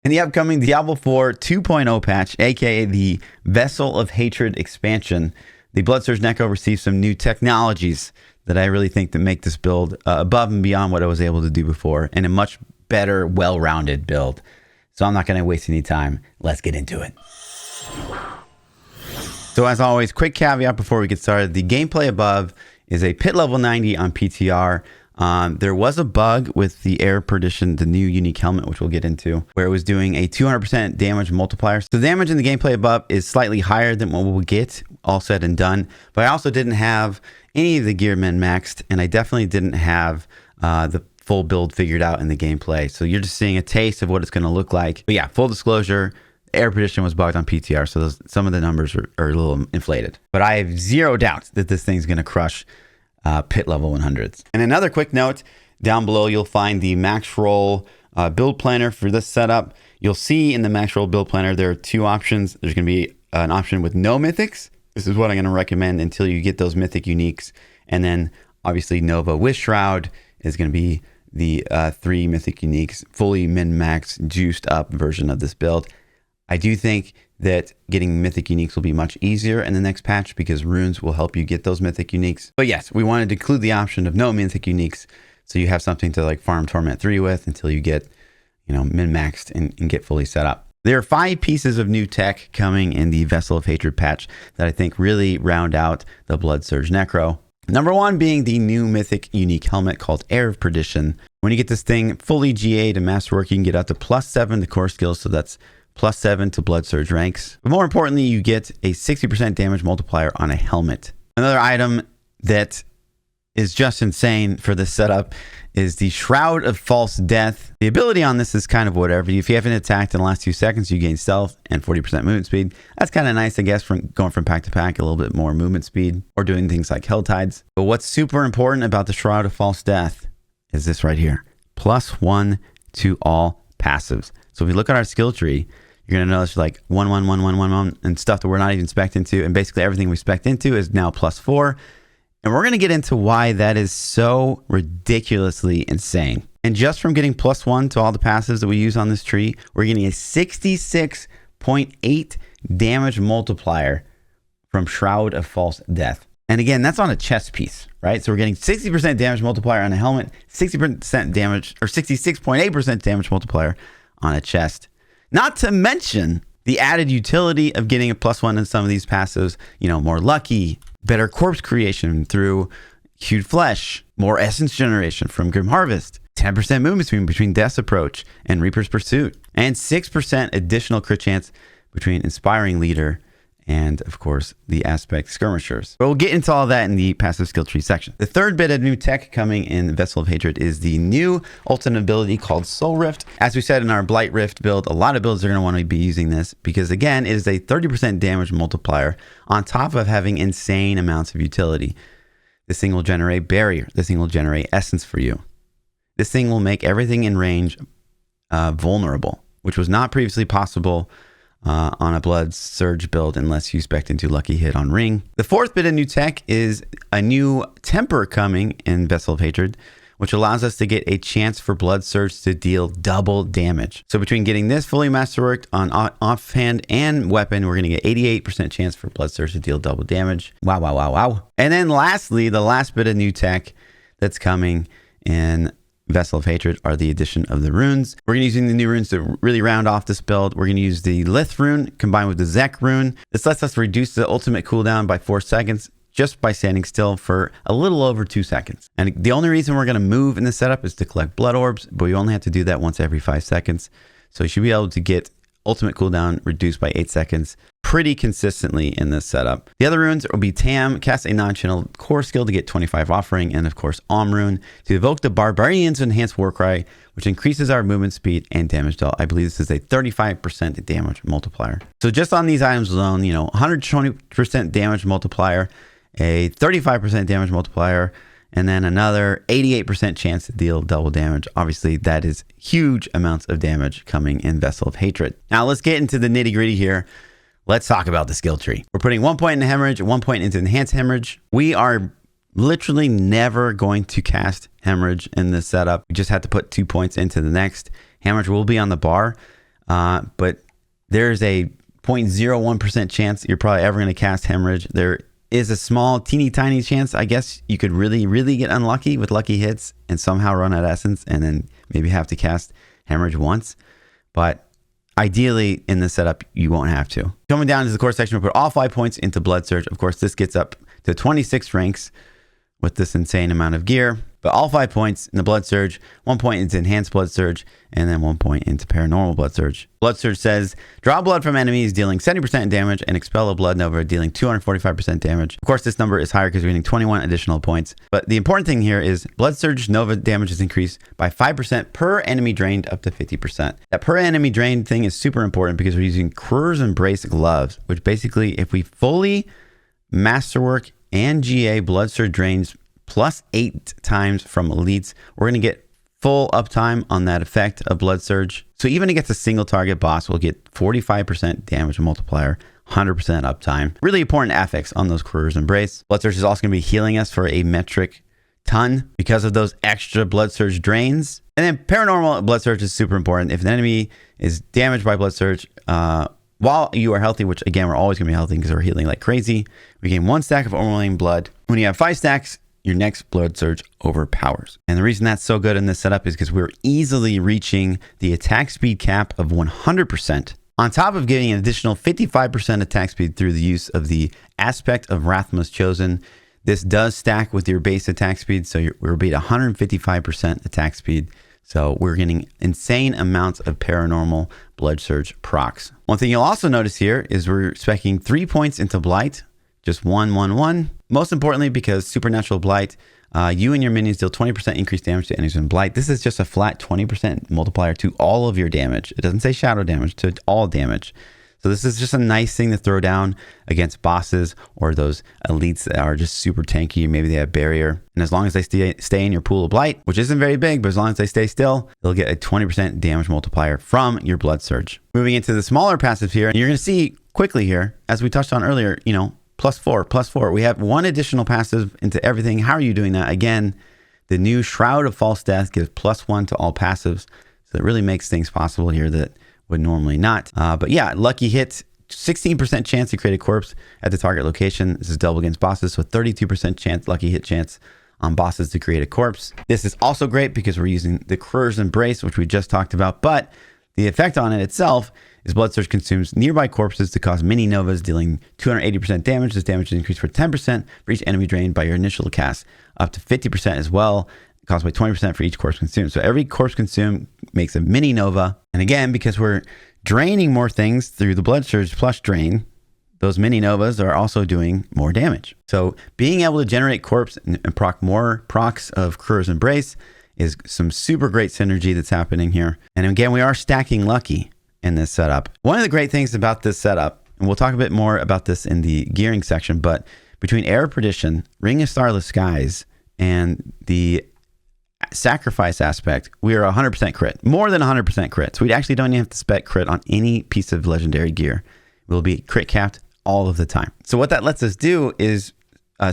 In the upcoming Diablo 4 2.0 patch, aka the Vessel of Hatred expansion, the Blood Surge Necro received some new technologies that I really think that make this build above and beyond what I was able to do before, and a much better, well-rounded build. So I'm not going to waste any time. Let's get into it. So as always, quick caveat before we get started. The gameplay above is a pit level 90 on PTR. There was a bug with the Air Perdition, the new unique helmet, which we'll get into, where it was doing a 200% damage multiplier. So the damage in the gameplay above is slightly higher than what we'll get all said and done. But I also didn't have any of the gear min-maxed, and I definitely didn't have the full build figured out in the gameplay. So you're just seeing a taste of what it's going to look like. But yeah, full disclosure, Air Perdition was bugged on PTR, so some of the numbers are a little inflated. But I have zero doubt that this thing's going to crush pit level 100s. And another quick note, down below you'll find the max roll build planner for this setup. You'll see in the max roll build planner there are two options. There's going to be an option with no mythics. This is what I'm going to recommend until you get those mythic uniques. And then obviously Nova with Shroud is going to be the 3 mythic uniques, fully min-max juiced up version of this build. I do think that getting mythic uniques will be much easier in the next patch because runes will help you get those mythic uniques. But yes, we wanted to include the option of no mythic uniques, so you have something to like farm Torment 3 with until you get, min-maxed and get fully set up. There are 5 pieces of new tech coming in the Vessel of Hatred patch that I think really round out the Blood Surge Necro. Number 1 being the new mythic unique helmet called Air of Perdition. When you get this thing fully GA to Masterwork, you can get up to +7 to core skills, so that's +7 to Blood Surge ranks. But more importantly, you get a 60% damage multiplier on a helmet. Another item that is just insane for this setup is the Shroud of False Death. The ability on this is kind of whatever. If you haven't attacked in the last 2 seconds, you gain stealth and 40% movement speed. That's kind of nice, I guess, from going from pack to pack, a little bit more movement speed, or doing things like Hell Tides. But what's super important about the Shroud of False Death is this right here. +1 to all passives. So if we look at our skill tree, you're going to notice like 1, 1, 1, 1, 1, 1, and stuff that we're not even spec'd into. And basically everything we spec'd into is now +4. And we're going to get into why that is so ridiculously insane. And just from getting +1 to all the passives that we use on this tree, we're getting a 66.8 damage multiplier from Shroud of False Death. And again, that's on a chest piece, right? So we're getting 60% damage multiplier on a helmet, 60% damage, or 66.8% damage multiplier on a chest. Not to mention the added utility of getting a +1 in some of these passives, more lucky, better corpse creation through Hewed Flesh, more essence generation from Grim Harvest, 10% movement speed between Death's Approach and Reaper's Pursuit, and 6% additional crit chance between Inspiring Leader and, of course, the Aspect Skirmishers. But we'll get into all that in the passive skill tree section. The third bit of new tech coming in Vessel of Hatred is the new ultimate ability called Soul Rift. As we said in our Blight Rift build, a lot of builds are going to want to be using this because, again, it is a 30% damage multiplier on top of having insane amounts of utility. This thing will generate barrier. This thing will generate essence for you. This thing will make everything in range vulnerable, which was not previously possible on a Blood Surge build unless you spec'd into Lucky Hit on Ring. The fourth bit of new tech is a new temper coming in Vessel of Hatred, which allows us to get a chance for Blood Surge to deal double damage. So between getting this fully masterworked on offhand and weapon, we're going to get 88% chance for Blood Surge to deal double damage. Wow, wow, wow, wow. And then lastly, the last bit of new tech that's coming in Vessel of Hatred are the addition of the runes. We're going to be using the new runes to really round off this build. We're going to use the Lith rune combined with the Zek rune. This lets us reduce the ultimate cooldown by 4 seconds just by standing still for a little over 2 seconds. And the only reason we're going to move in this setup is to collect blood orbs, but we only have to do that once every 5 seconds. So you should be able to get ultimate cooldown reduced by 8 seconds pretty consistently in this setup. The other runes will be Tam, cast a non-channel core skill to get 25 offering, and of course Om rune to evoke the Barbarian's Enhanced Warcry, which increases our movement speed and damage dealt. I believe this is a 35% damage multiplier. So just on these items alone, 120% damage multiplier, a 35% damage multiplier, and then another 88% chance to deal double damage. Obviously, that is huge amounts of damage coming in Vessel of Hatred. Now, let's get into the nitty gritty here. Let's talk about the skill tree. We're putting 1 point into Hemorrhage, 1 point into Enhanced Hemorrhage. We are literally never going to cast Hemorrhage in this setup. We just have to put 2 points into the next. Hemorrhage will be on the bar. but there's a 0.01% chance you're probably ever going to cast Hemorrhage. There is a small, teeny tiny chance, I guess, you could really, really get unlucky with lucky hits and somehow run out of essence and then maybe have to cast Hemorrhage once. But ideally, in this setup, you won't have to. Coming down to the core section, we'll put all 5 points into Blood Surge. Of course, this gets up to 26 ranks with this insane amount of gear. But all 5 points in the Blood Surge, 1 point into Enhanced Blood Surge, and then 1 point into Paranormal Blood Surge. Blood Surge says, draw blood from enemies dealing 70% damage and expel a blood nova dealing 245% damage. Of course, this number is higher because we're getting 21 additional points. But the important thing here is Blood Surge nova damage is increased by 5% per enemy drained up to 50%. That per enemy drained thing is super important because we're using Crur's Embrace gloves, which basically, if we fully Masterwork and GA Blood Surge drains plus 8 times from elites, we're going to get full uptime on that effect of Blood Surge. So even against a single target boss, we'll get 45% damage multiplier, 100% uptime. Really important affix on those Crur's Embrace. Blood Surge is also going to be healing us for a metric ton because of those extra Blood Surge drains. And then Paranormal Blood Surge is super important. If an enemy is damaged by Blood Surge, while you are healthy, which again, we're always going to be healthy because we're healing like crazy, we gain 1 stack of overwhelming blood. When you have 5 stacks, your next Blood Surge overpowers. And the reason that's so good in this setup is because we're easily reaching the attack speed cap of 100%, on top of getting an additional 55% attack speed through the use of the aspect of Rathma's Chosen. This does stack with your base attack speed, so we're be at 155% attack speed. So we're getting insane amounts of Paranormal Blood Surge procs. One thing you'll also notice here is we're speccing 3 points into Blight, just 1, 1, 1. Most importantly, because Supernatural Blight, you and your minions deal 20% increased damage to enemies in Blight. This is just a flat 20% multiplier to all of your damage. It doesn't say shadow damage, to all damage. So this is just a nice thing to throw down against bosses or those elites that are just super tanky. Maybe they have barrier. And as long as they stay in your pool of Blight, which isn't very big, but as long as they stay still, they'll get a 20% damage multiplier from your Blood Surge. Moving into the smaller passives here, and you're going to see quickly here, as we touched on earlier, you know, +4, +4. We have 1 additional passive into everything. How are you doing that? Again, the new Shroud of False Death gives +1 to all passives. So it really makes things possible here that would normally not. But yeah, lucky hit, 16% chance to create a corpse at the target location. This is double against bosses, so 32% chance, lucky hit chance on bosses to create a corpse. This is also great because we're using the Crur's Embrace, which we just talked about, but the effect on it itself is Blood Surge consumes nearby corpses to cause mini novas, dealing 280% damage. This damage is increased for 10% for each enemy drained by your initial cast, up to 50% as well, caused by 20% for each corpse consumed. So every corpse consumed makes a mini nova. And again, because we're draining more things through the Blood Surge plus drain, those mini novas are also doing more damage. So being able to generate corpse and proc more procs of Crur's Embrace is some super great synergy that's happening here. And again, we are stacking lucky in this setup. One of the great things about this setup, and we'll talk a bit more about this in the gearing section, but between Air of Perdition, Ring of Starless Skies, and the sacrifice aspect, we are 100% crit, more than 100% crit. So we actually don't even have to spec crit on any piece of legendary gear. We'll be crit capped all of the time. So what that lets us do is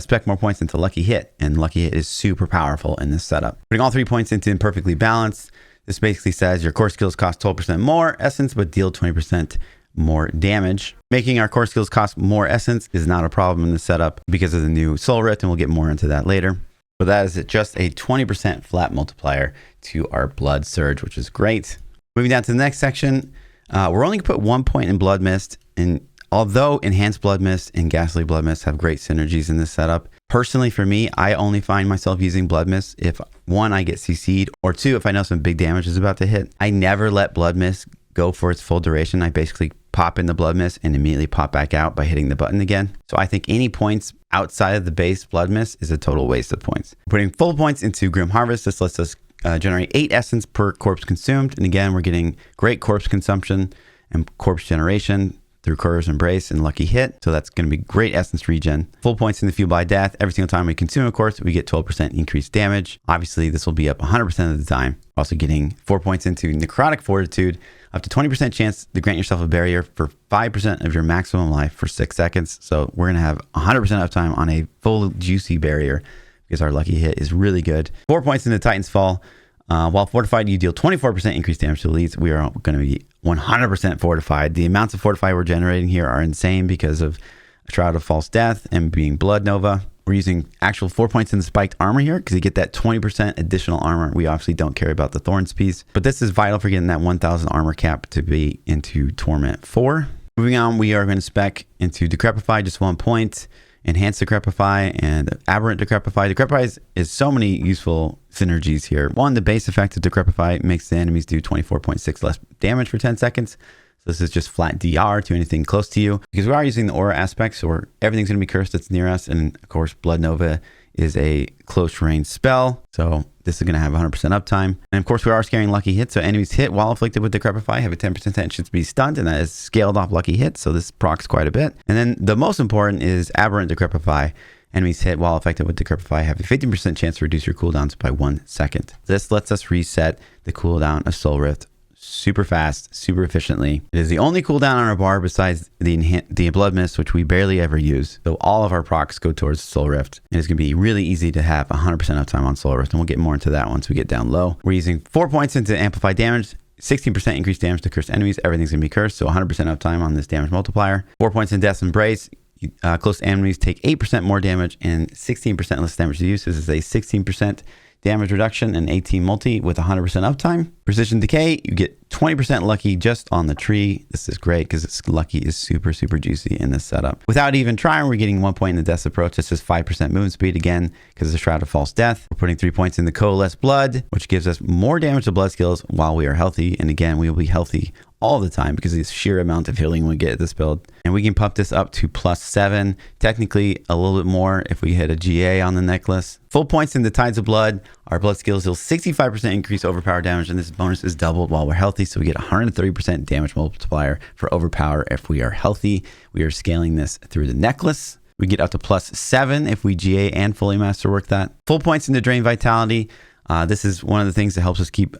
spec more points into Lucky Hit, and Lucky Hit is super powerful in this setup. Putting all 3 points into Imperfectly Balanced, this basically says your core skills cost 12% more essence, but deal 20% more damage. Making our core skills cost more essence is not a problem in this setup because of the new Soul Rift, and we'll get more into that later. But that is just a 20% flat multiplier to our Blood Surge, which is great. Moving down to the next section, we're only going to put 1 point in Blood Mist, and although Enhanced Blood Mist and Ghastly Blood Mist have great synergies in this setup, personally for me, I only find myself using Blood Mist if 1, I get CC'd, or 2, if I know some big damage is about to hit. I never let Blood Mist go for its full duration. I basically pop in the Blood Mist and immediately pop back out by hitting the button again. So I think any points outside of the base Blood Mist is a total waste of points. Putting full points into Grim Harvest, this lets us generate 8 essence per corpse consumed. And again, we're getting great corpse consumption and corpse generation through Crur's Embrace and Lucky Hit. So that's going to be great essence regen. Full points in the Fuel by Death. Every single time we consume a corpse, we get 12% increased damage. Obviously, this will be up 100% of the time. We're also getting 4 points into Necrotic Fortitude, up to 20% chance to grant yourself a barrier for 5% of your maximum life for 6 seconds. So we're going to have 100% uptime on a full juicy barrier because our Lucky Hit is really good. 4 points into Titan's Fall. While fortified, you deal 24% increased damage to elites. We are going to be 100% fortified. The amounts of fortify we're generating here are insane because of Shroud of False Death and being Blood Nova. We're using actual 4 points in the spiked armor here because you get that 20% additional armor. We obviously don't care about the Thorns piece, but this is vital for getting that 1000 armor cap to be into Torment 4. Moving on, we are going to spec into Decrepify, just 1 point. Enhance Decrepify and Aberrant Decrepify. Decrepify is so many useful synergies here. One, the base effect of Decrepify makes the enemies do 24.6 less damage for 10 seconds. So this is just flat DR to anything close to you. Because we are using the aura aspect, so everything's going to be cursed that's near us. And of course, Blood Nova is a close range spell. So this is going to have 100% uptime. And of course, we are scaring lucky hits. So enemies hit while afflicted with Decrepify have a 10% chance to be stunned. And that is scaled off lucky hits. So this procs quite a bit. And then the most important is Aberrant Decrepify. Enemies hit while affected with Decrepify have a 15% chance to reduce your cooldowns by 1 second. This lets us reset the cooldown of Soul Rift super fast, super efficiently. It is the only cooldown on our bar besides the Blood Mist, which we barely ever use. So all of our procs go towards Soul Rift. And it's going to be really easy to have 100% uptime on Soul Rift. And we'll get more into that once we get down low. We're using 4 points into Amplify damage, 16% increased damage to cursed enemies. Everything's going to be cursed, so 100% uptime on this damage multiplier. 4 points in Death's Embrace. Close enemies take 8% more damage and 16% less damage to use. This is a 16% damage reduction and 18 multi with 100% uptime. Precision Decay, you get 20% lucky just on the tree. This is great because it's lucky is super, super juicy in this setup. Without even trying, we're getting 1 point in the Death Approach. That's just 5% movement speed again because of the Shroud of False Death. We're putting 3 points in the Coalesce Blood, which gives us more damage to blood skills while we are healthy. And again, we will be healthy all the time because of the sheer amount of healing we get at this build. And we can pump this up to +7, technically a little bit more if we hit a GA on the necklace. Full points in the Tides of Blood. Our blood skills deal 65% increase overpower damage, and this bonus is doubled while we're healthy, so we get 130% damage multiplier for overpower if we are healthy. We are scaling this through the necklace. We get up to +7 if we GA and fully masterwork that. Full points in the Drain Vitality. This is one of the things that helps us keep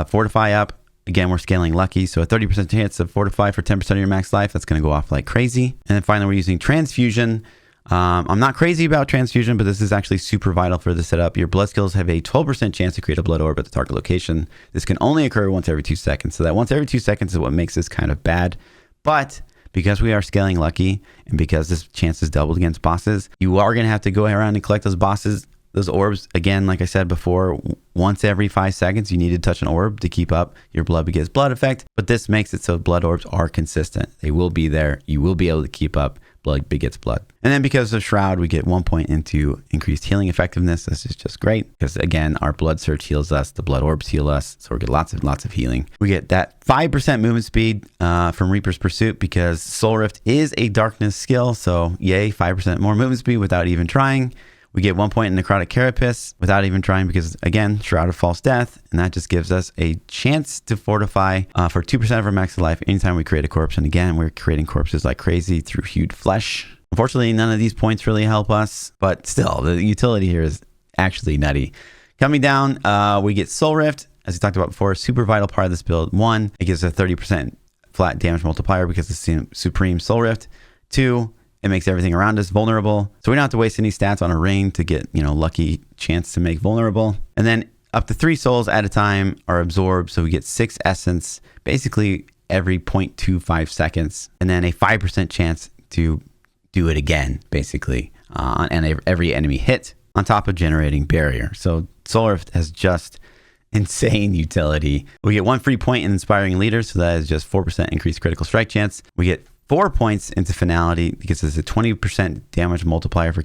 Fortify up. Again, we're scaling lucky, so a 30% chance of Fortify for 10% of your max life. That's going to go off like crazy. And then finally, we're using Transfusion. I'm not crazy about Transfusion, but this is actually super vital for the setup. Your blood skills have a 12% chance to create a blood orb at the target location. This can only occur once every 2 seconds. So that once every 2 seconds is what makes this kind of bad. But because we are scaling lucky and because this chance is doubled against bosses, you are going to have to go around and collect those orbs, again, like I said before, once every 5 seconds, you need to touch an orb to keep up your blood begets blood effect. But this makes it so blood orbs are consistent. They will be there. You will be able to keep up blood begets blood. And then because of Shroud, we get 1 point into increased healing effectiveness. This is just great because, again, our blood surge heals us. The blood orbs heal us. So we get lots of healing. We get that 5% movement speed from Reaper's Pursuit because Soul Rift is a darkness skill. So yay, 5% more movement speed without even trying. We get 1 point in Necrotic Carapace without even trying because, again, Shroud of False Death. And that just gives us a chance to fortify for 2% of our max life anytime we create a corpse. And again, we're creating corpses like crazy through hewed flesh. Unfortunately, none of these points really help us. But still, the utility here is actually nutty. Coming down, we get Soul Rift. As we talked about before, super vital part of this build. 1, it gives a 30% flat damage multiplier because it's Supreme Soul Rift. 2, it makes everything around us vulnerable. So we don't have to waste any stats on a ring to get, lucky chance to make vulnerable. And then up to 3 souls at a time are absorbed. So we get 6 essence basically every 0.25 seconds. And then a 5% chance to do it again, basically, on every enemy hit on top of generating barrier. So Soul Rift has just insane utility. We get 1 free point in Inspiring Leader. So that is just 4% increased critical strike chance. We get 4 points into Finality because it's a 20% damage multiplier for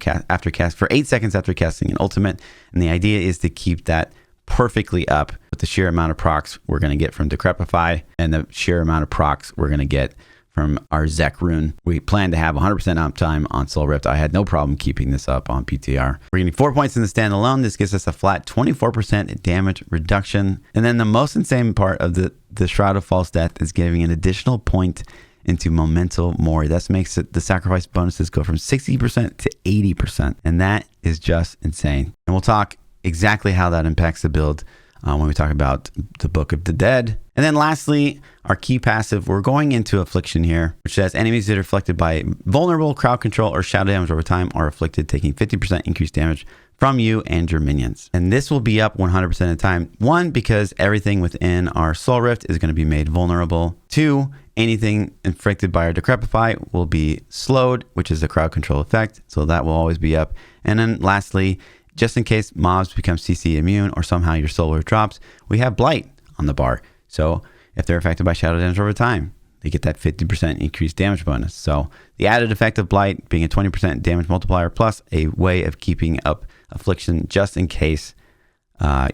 8 seconds after casting an ultimate. And the idea is to keep that perfectly up with the sheer amount of procs we're going to get from Decrepify and the sheer amount of procs we're going to get from our Zek rune. We plan to have 100% uptime on Soul Rift. I had no problem keeping this up on PTR. We're getting 4 points in the standalone. This gives us a flat 24% damage reduction. And then the most insane part of the Shroud of False Death is giving an additional point into Memento Mori. That makes the sacrifice bonuses go from 60% to 80%. And that is just insane. And we'll talk exactly how that impacts the build when we talk about the Book of the Dead And then lastly, our key passive, we're going into Affliction here, which says enemies that are afflicted by vulnerable, crowd control, or shadow damage over time are afflicted, taking 50% increased damage from you and your minions. And this will be up 100% of the time. 1, because everything within our Soul Rift is going to be made vulnerable. 2, anything inflicted by our Decrepify will be slowed, which is a crowd control effect. So that will always be up. And then lastly, just in case mobs become CC immune or somehow your Soul Rift drops, we have Blight on the bar. So if they're affected by shadow damage over time, they get that 50% increased damage bonus. So the added effect of Blight being a 20% damage multiplier plus a way of keeping up Affliction just in case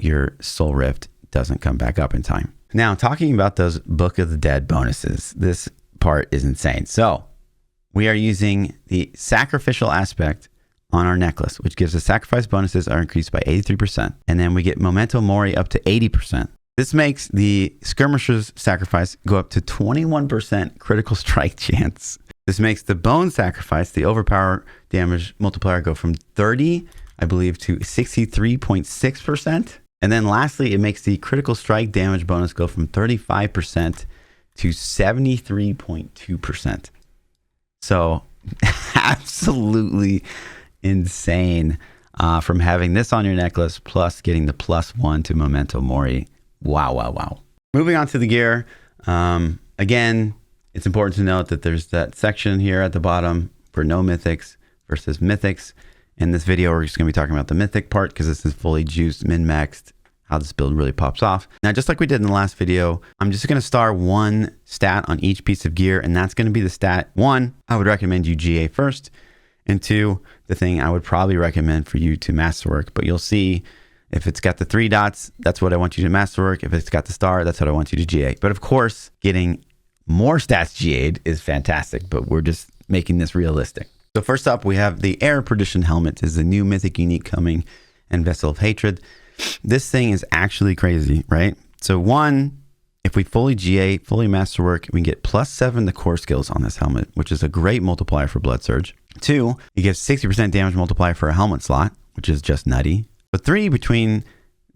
your Soul Rift doesn't come back up in time. Now, talking about those Book of the Dead bonuses, this part is insane. So we are using the sacrificial aspect on our necklace, which gives us sacrifice bonuses are increased by 83%. And then we get Memento Mori up to 80%. This makes the Skirmisher's Sacrifice go up to 21% critical strike chance. This makes the Bone Sacrifice, the overpower damage multiplier, go from 30, I believe, to 63.6%. And then lastly, it makes the critical strike damage bonus go from 35% to 73.2%. So absolutely insane from having this on your necklace plus getting the +1 to Memento Mori. Wow, wow, wow. Moving on to the gear. Again, it's important to note that there's that section here at the bottom for no mythics versus mythics. In this video, we're just going to be talking about the mythic part because this is fully juiced, min-maxed, how this build really pops off. Now, just like we did in the last video, I'm just going to star one stat on each piece of gear, and that's going to be the stat. 1, I would recommend you GA first, and 2, the thing I would probably recommend for you to masterwork, but you'll see if it's got the 3 dots, that's what I want you to masterwork. If it's got the star, that's what I want you to GA. But of course, getting more stats GA'd is fantastic, but we're just making this realistic. So first up, we have the Air Perdition Helmet is the new mythic unique coming and Vessel of Hatred. This thing is actually crazy, right? So 1, if we fully GA, fully masterwork, we can get +7 to core skills on this helmet, which is a great multiplier for Blood Surge. 2, it gives 60% damage multiplier for a helmet slot, which is just nutty. But 3, between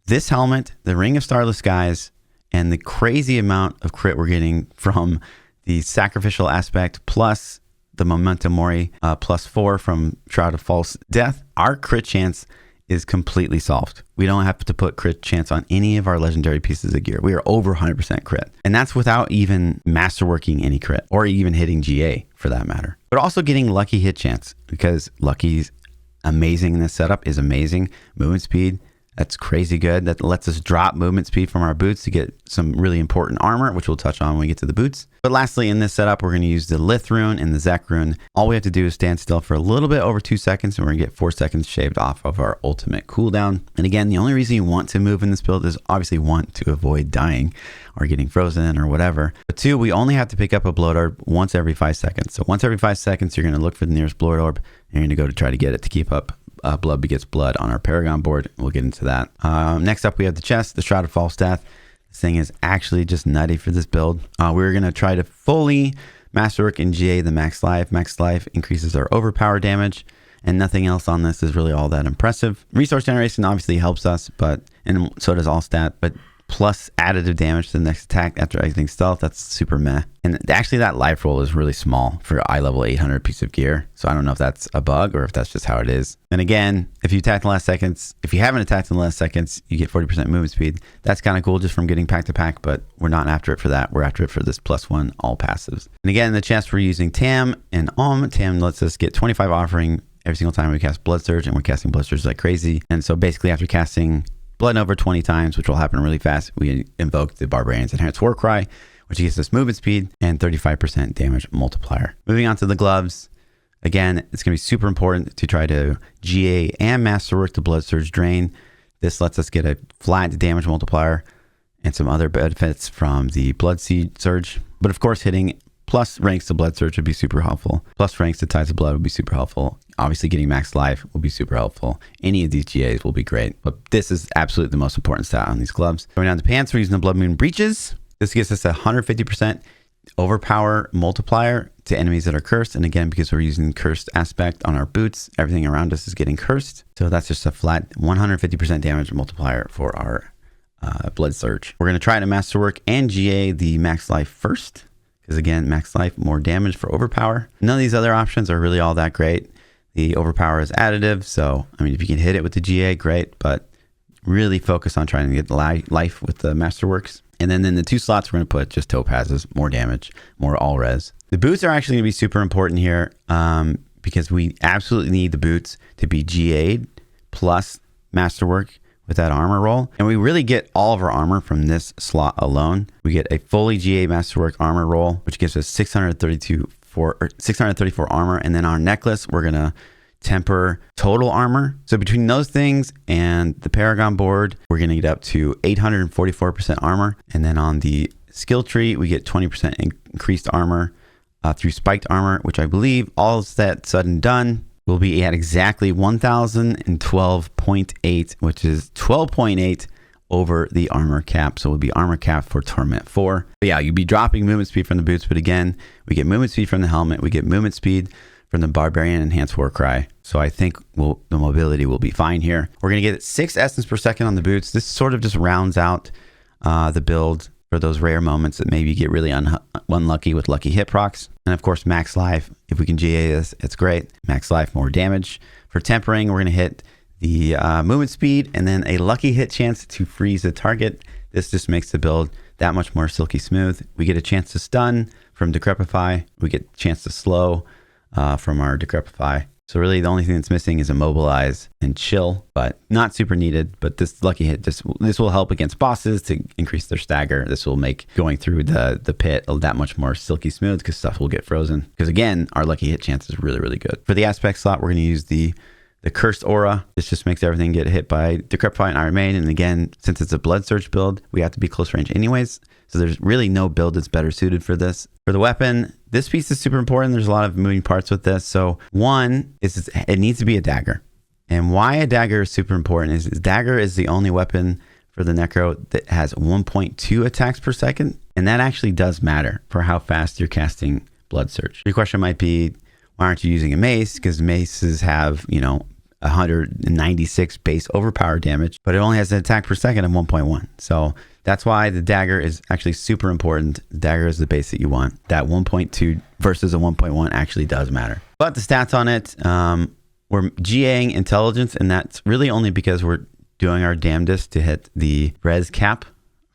this helmet, the Ring of Starless Skies, and the crazy amount of crit we're getting from the sacrificial aspect plus the Memento Mori +4 from Shroud of False Death, our crit chance is completely solved. We don't have to put crit chance on any of our legendary pieces of gear. We are over 100% crit. And that's without even masterworking any crit or even hitting GA for that matter. But also getting lucky hit chance because lucky's amazing in this setup is amazing. Movement speed, that's crazy good. That lets us drop movement speed from our boots to get some really important armor, which we'll touch on when we get to the boots. But lastly, in this setup, we're going to use the Lith rune and the Zek rune. All we have to do is stand still for a little bit over 2 seconds, and we're going to get 4 seconds shaved off of our ultimate cooldown. And again, the only reason you want to move in this build is obviously 1, to avoid dying or getting frozen or whatever. But 2, we only have to pick up a blood orb once every 5 seconds. So once every 5 seconds, you're going to look for the nearest blood orb, and you're going to go to try to get it to keep up blood begets blood on our Paragon board. We'll get into that. Next up, we have the chest, the Shroud of False Death. This thing is actually just nutty for this build. We're going to try to fully masterwork and GA the max life. Max life increases our overpower damage, and nothing else on this is really all that impressive. Resource generation obviously helps us, and so does all stat, but plus additive damage to the next attack after exiting stealth, that's super meh. And actually that life roll is really small for eye level 800 piece of gear. So I don't know if that's a bug or if that's just how it is. And again, if you attack in the last seconds, if you haven't attacked in the last seconds, you get 40% movement speed. That's kind of cool just from getting pack to pack, but we're not after it for that. We're after it for this +1 all passives. And again, in the chest, we're using Tam and Tam lets us get 25 offering every single time we cast Blood Surge, and we're casting Blood Surge like crazy. And so basically after casting Blood over 20 times, which will happen really fast, we invoke the Barbarian's Enhanced War Cry, which gives us movement speed and 35% damage multiplier. Moving on to the gloves. Again, it's going to be super important to try to GA and masterwork the Blood Surge Drain. This lets us get a flat damage multiplier and some other benefits from the Blood Seed Surge. But of course, hitting plus ranks to Blood Surge would be super helpful. Plus ranks to Tides of Blood would be super helpful. Obviously, getting max life will be super helpful. Any of these GAs will be great, but this is absolutely the most important stat on these gloves. Going down to pants, we're using the Blood Moon Breeches. This gives us a 150% overpower multiplier to enemies that are cursed. And again, because we're using cursed aspect on our boots, everything around us is getting cursed. So that's just a flat 150% damage multiplier for our Blood Surge. We're going to try to masterwork and GA the max life first, because again, max life, more damage for overpower. None of these other options are really all that great. The overpower is additive, so I mean, if you can hit it with the GA, great, but really focus on trying to get the life with the masterworks. And then in the 2 slots, we're going to put just topazes, more damage, more all res. The boots are actually going to be super important here because we absolutely need the boots to be GA'd plus masterwork with that armor roll. And we really get all of our armor from this slot alone. We get a fully GA masterwork armor roll, which gives us 634 armor. And then our necklace, we're going to temper total armor. So between those things and the Paragon board, we're going to get up to 844% armor. And then on the skill tree, we get 20% increased armor through spiked armor, which I believe all is that said and done will be at exactly 1012.8, which is 12.8 over the armor cap. So it will be armor cap for Torment 4. But yeah, you'd be dropping movement speed from the boots. But again, we get movement speed from the helmet. We get movement speed from the Barbarian Enhanced Warcry. So I think the mobility will be fine here. We're going to get 6 essence per second on the boots. This sort of just rounds out the build for those rare moments that maybe get really unlucky with lucky hit procs. And of course, max life. If we can GA this, it's great. Max life, more damage. For tempering, we're going to hit the movement speed and then a lucky hit chance to freeze the target. This just makes the build that much more silky smooth. We get a chance to stun from Decrepify. We get a chance to slow from our Decrepify. So really the only thing that's missing is Immobilize and Chill, but not super needed. But this lucky hit, this will help against bosses to increase their stagger. This will make going through the pit that much more silky smooth because stuff will get frozen. Because again, our lucky hit chance is really, really good. For the aspect slot, we're going to use the Cursed Aura. This just makes everything get hit by Decrepify and Iron Maiden. And again, since it's a Blood Surge build, we have to be close range anyways. So there's really no build that's better suited for this. For the weapon, this piece is super important. There's a lot of moving parts with this. So one is it needs to be a dagger. And why a dagger is super important is dagger is the only weapon for the Necro that has 1.2 attacks per second. And that actually does matter for how fast you're casting Blood Surge. Your question might be, why aren't you using a mace? Because maces have, 196 base overpower damage, but it only has an attack per second of 1.1. So that's why the dagger is actually super important. The dagger is the base that you want. That 1.2 versus a 1.1 actually does matter. But the stats on it, we're GAing intelligence, and that's really only because we're doing our damnedest to hit the res cap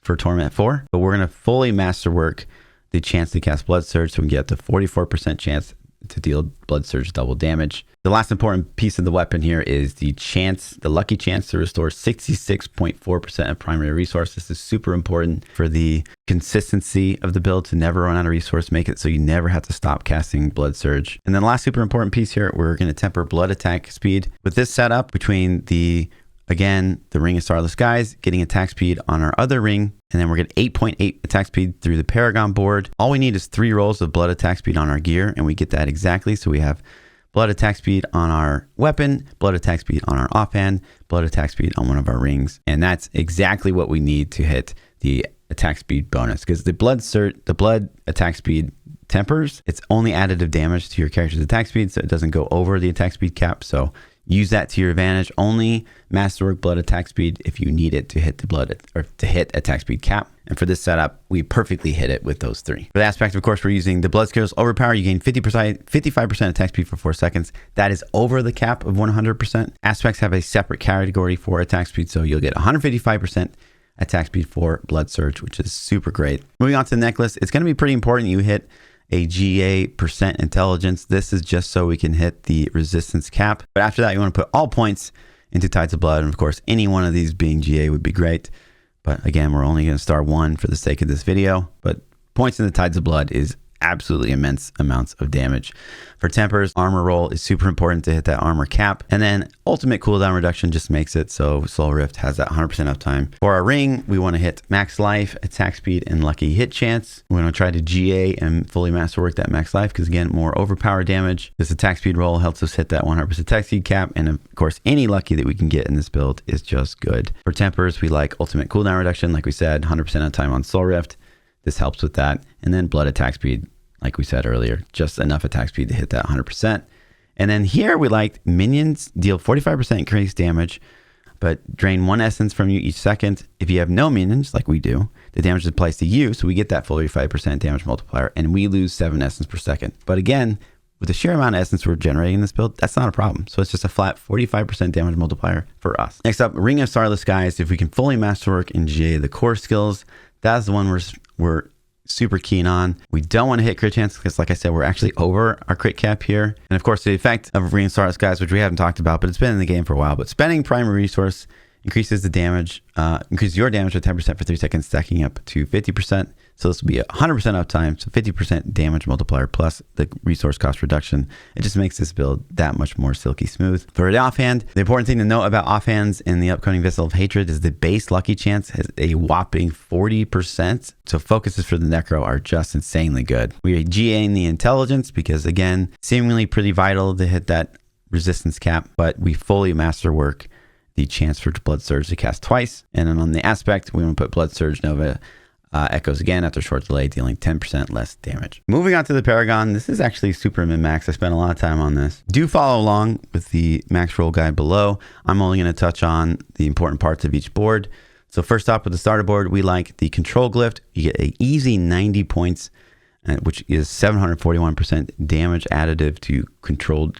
for Torment 4. But we're going to fully masterwork the chance to cast Blood Surge, so we get the 44% chance to deal Blood Surge double damage. The last important piece of the weapon here is the lucky chance to restore 66.4% of primary resource. This is super important for the consistency of the build to never run out of resource, make it so you never have to stop casting Blood Surge. And then the last super important piece here, we're going to temper blood attack speed. With this setup between the Ring of Starless Skies, getting attack speed on our other ring, and then we're getting 8.8 attack speed through the Paragon board. All we need is 3 rolls of blood attack speed on our gear, and we get that exactly. So we have blood attack speed on our weapon, blood attack speed on our offhand, blood attack speed on one of our rings. And that's exactly what we need to hit the attack speed bonus, because the blood attack speed tempers. It's only additive damage to your character's attack speed, so it doesn't go over the attack speed cap. So use that to your advantage. Only masterwork blood attack speed if you need it to hit the blood or to hit attack speed cap. And for this setup, we perfectly hit it with those 3. For the aspect, of course, we're using the blood skills overpower. You gain 55% attack speed for 4 seconds. That is over the cap of 100%. Aspects have a separate category for attack speed, so you'll get 155% attack speed for Blood Surge, which is super great. Moving on to the necklace, it's going to be pretty important you hit a GA % intelligence. This is just so we can hit the resistance cap. But after that, you want to put all points into Tides of Blood. And of course, any one of these being GA would be great. But again, we're only going to star 1 for the sake of this video. But points in the Tides of Blood is absolutely immense amounts of damage. For tempers, armor roll is super important to hit that armor cap. And then ultimate cooldown reduction just makes it so Soul Rift has that 100% uptime. For our ring, we want to hit max life, attack speed, and lucky hit chance. We want to try to GA and fully masterwork that max life because again, more overpower damage. This attack speed roll helps us hit that 100% attack speed cap. And of course, any lucky that we can get in this build is just good. For tempers, we like ultimate cooldown reduction. Like we said, 100% uptime on Soul Rift. This helps with that. And then blood attack speed, like we said earlier, just enough attack speed to hit that 100%. And then here we like minions deal 45% increased damage but drain 1 essence from you each second. If you have no minions, like we do, the damage applies to you, so we get that full 35% damage multiplier, and we lose 7 essence per second. But again, with the sheer amount of essence we're generating in this build, that's not a problem. So it's just a flat 45% damage multiplier for us. Next up, Ring of Starless Skies. If we can fully masterwork and GA the core skills, that's the one we're super keen on. We don't want to hit crit chance because, like I said, we're actually over our crit cap here. And of course, the effect of Ring of Starless Skies, which we haven't talked about, but it's been in the game for a while. But spending primary resource increases the damage, increases your damage by 10% for 3 seconds, stacking up to 50%. So this will be 100% uptime, so 50% damage multiplier plus the resource cost reduction. It just makes this build that much more silky smooth. For the offhand, the important thing to note about offhands in the upcoming Vessel of Hatred is the base lucky chance has a whopping 40%. So focuses for the Necro are just insanely good. We are GAing the intelligence because, again, seemingly pretty vital to hit that resistance cap, but we fully masterwork the chance for Blood Surge to cast twice. And then on the aspect, we want to put Blood Surge Nova echoes again after short delay, dealing 10% less damage. Moving on to the Paragon. This is actually super min-max. I spent a lot of time on this. Do follow along with the max roll guide below. I'm only going to touch on the important parts of each board. So first up with the starter board, we like the control glyph. You get an easy 90 points, which is 741% damage additive to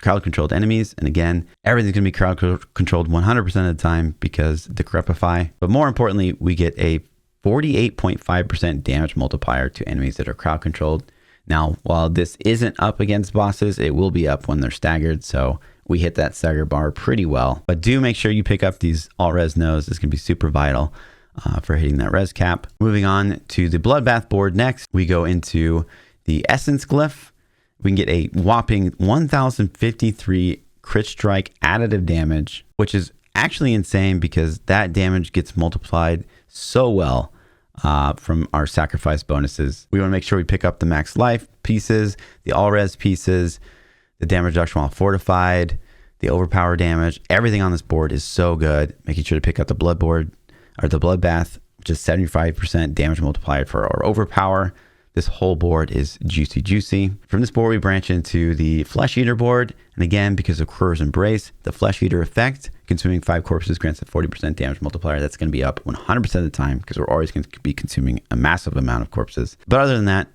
crowd controlled enemies. And again, everything's going to be crowd controlled 100% of the time because decrepify. But more importantly, we get a 48.5% damage multiplier to enemies that are crowd controlled. Now, while this isn't up against bosses, it will be up when they're staggered. So we hit that stagger bar pretty well. But do make sure you pick up these all res nodes. This can be super vital for hitting that res cap. Moving on to the Bloodbath board next, we go into the Essence glyph. We can get a whopping 1053 crit strike additive damage, which is actually insane because that damage gets multiplied so well from our sacrifice bonuses. We want to make sure we pick up the max life pieces, the all res pieces, the damage reduction while fortified, the overpower damage. Everything on this board is so good. Making sure to pick up the blood board or the Bloodbath, which is 75% damage multiplied for our overpower. This whole board is juicy. From this board, we branch into the Flesh Eater board. And again, because of Crur's Embrace, the Flesh Eater effect, consuming 5 corpses grants a 40% damage multiplier. That's going to be up 100% of the time because we're always going to be consuming a massive amount of corpses. But other than that,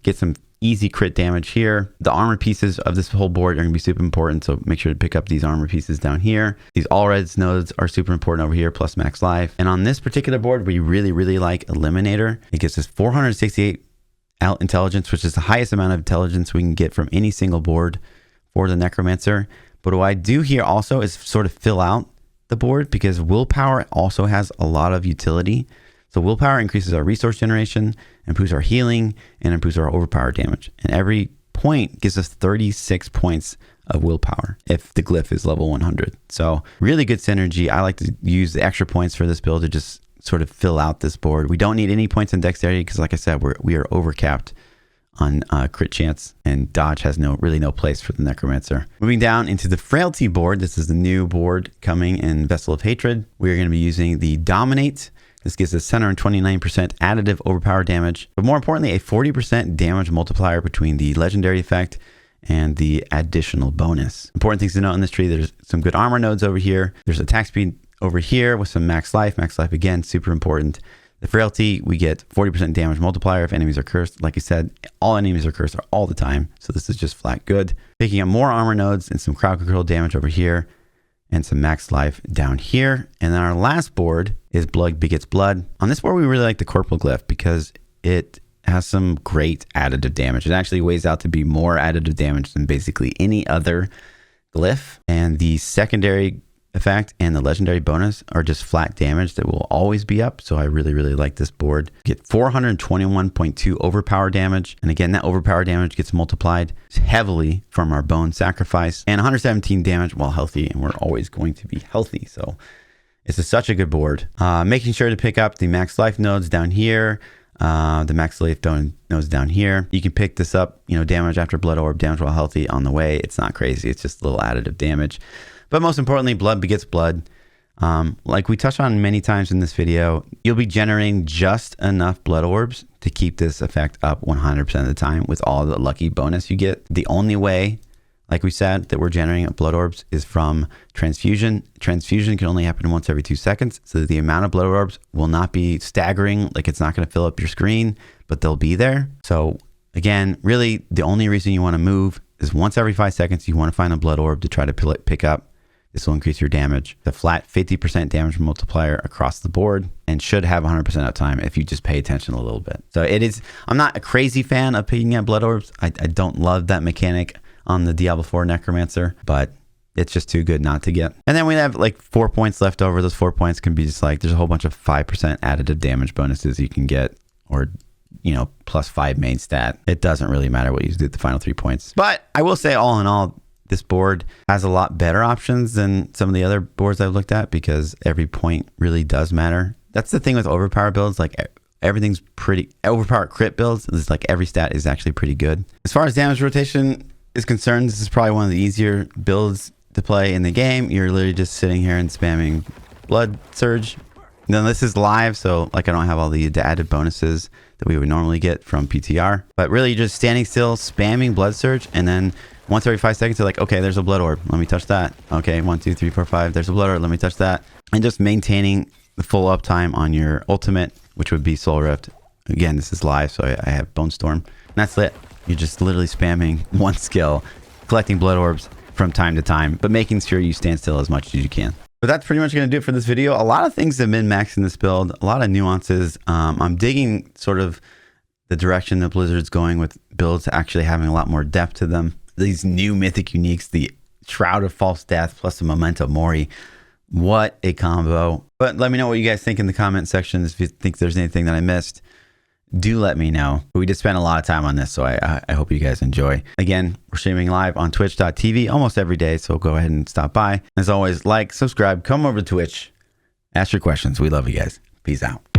get some easy crit damage here. The armor pieces of this whole board are going to be super important. So make sure to pick up these armor pieces down here. These all reds nodes are super important over here, plus max life. And on this particular board, we really like Eliminator. It gives us 468 out intelligence, which is the highest amount of intelligence we can get from any single board for the Necromancer. But what I do here also is sort of fill out the board because willpower also has a lot of utility. So willpower increases our resource generation, improves our healing, and improves our overpower damage. And every point gives us 36 points of willpower if the glyph is level 100. So really good synergy. I like to use the extra points for this build to just sort of fill out this board. We don't need any points in dexterity because, like I said, we are overcapped on crit chance, and dodge has really no place for the Necromancer. Moving down into the Frailty board, this is the new board coming in Vessel of Hatred. We are going to be using the Dominate. This gives us 129% additive overpower damage, but more importantly, a 40% damage multiplier between the legendary effect and the additional bonus. Important things to note in this tree, there's some good armor nodes over here. There's attack speed over here with some max life. Max life, again, super important. The Frailty, we get 40% damage multiplier if enemies are cursed. Like I said, all enemies are cursed all the time. So this is just flat good. Picking up more armor nodes and some crowd control damage over here and some max life down here. And then our last board is Blood Begets Blood. On this board, we really like the Corporal Glyph because it has some great additive damage. It actually weighs out to be more additive damage than basically any other glyph. And the secondary effect and the legendary bonus are just flat damage that will always be up. So I really like this board. Get 421.2 overpower damage. And again, that overpower damage gets multiplied heavily from our bone sacrifice, and 117 damage while healthy. And we're always going to be healthy. So it's such a good board. Making sure to pick up the max life nodes down here. The max life nodes down here. You can pick this up, damage after blood orb, damage while healthy on the way. It's not crazy. It's just a little additive damage. But most importantly, Blood Begets Blood. Like we touched on many times in this video, you'll be generating just enough blood orbs to keep this effect up 100% of the time with all the lucky bonus you get. The only way, like we said, that we're generating blood orbs is from transfusion. Transfusion can only happen once every 2 seconds. So the amount of blood orbs will not be staggering. Like it's not going to fill up your screen, but they'll be there. So again, really the only reason you want to move is once every 5 seconds, you want to find a blood orb to try to pick up. This will increase your damage. The flat 50% damage multiplier across the board and should have 100% uptime if you just pay attention a little bit. So it is, I'm not a crazy fan of picking up blood orbs. I don't love that mechanic on the Diablo 4 necromancer, but it's just too good not to get. And then we have like 4 points left over. Those 4 points can be just like, there's a whole bunch of 5% additive damage bonuses you can get, or +5 main stat. It doesn't really matter what you do at the final 3 points. But I will say, all in all, this board has a lot better options than some of the other boards I've looked at, because every point really does matter. That's the thing with overpower builds. Like everything's pretty overpower crit builds. It's like every stat is actually pretty good. As far as damage rotation is concerned, this is probably one of the easier builds to play in the game. You're literally just sitting here and spamming blood surge. Now this is live, so like I don't have all the added bonuses that we would normally get from PTR, but really you're just standing still, spamming blood surge, and then once every 5 seconds, you're like, okay, there's a blood orb. Let me touch that. Okay, 1, 2, 3, 4, 5. There's a blood orb. Let me touch that. And just maintaining the full uptime on your ultimate, which would be Soul Rift. Again, this is live, so I have Bone Storm. And that's it. You're just literally spamming one skill, collecting blood orbs from time to time, but making sure you stand still as much as you can. But that's pretty much going to do it for this video. A lot of things to min-max in this build, a lot of nuances. I'm digging sort of the direction that Blizzard's going with builds actually having a lot more depth to them. These new mythic uniques, the Shroud of False Death plus the Memento Mori. What a combo. But let me know what you guys think in the comment section. If you think there's anything that I missed, do let me know. We did spend a lot of time on this, so I hope you guys enjoy. Again, we're streaming live on twitch.tv almost every day, so go ahead and stop by. As always, like, subscribe, come over to Twitch, ask your questions. We love you guys. Peace out.